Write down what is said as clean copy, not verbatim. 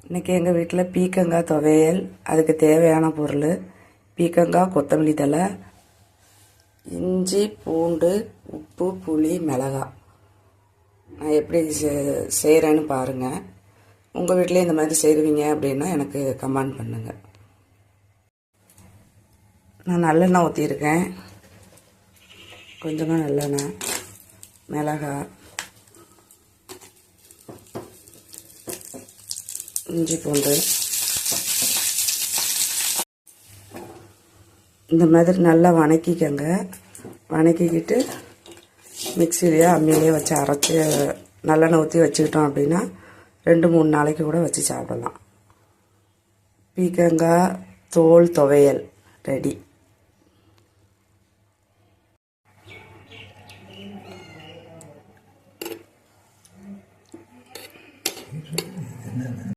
இன்றைக்கி எங்கள் வீட்டில் பீக்கங்காய் துவையல். அதுக்கு தேவையான பொருள்: பீக்கங்காய், கொத்தமல்லி தழை, இஞ்சி, பூண்டு, உப்பு, புளி, மிளகாய். நான் எப்படி செய்கிறேன்னு பாருங்கள். உங்கள் வீட்டிலே இந்த மாதிரி செய்வீங்க அப்படின்னா எனக்கு கமெண்ட் பண்ணுங்கள். நான் நல்லெண்ணெய் ஊற்றியிருக்கேன். கொஞ்சமாக நல்லெண்ணெய், மிளகாய், இஞ்சி, பூண்டு இந்த மாதிரி நல்லா வணக்கிக்கங்க. வணக்கிக்கிட்டு மிக்சிலேயே அம்மியிலே வச்சு அரைச்சி நல்லெண்ணெய் ஊற்றி வச்சுக்கிட்டோம் அப்படின்னா 2-3 நாளைக்கு கூட வச்சு சாப்பிடலாம். பீக்கங்காய் தோல் துவையல் ரெடி.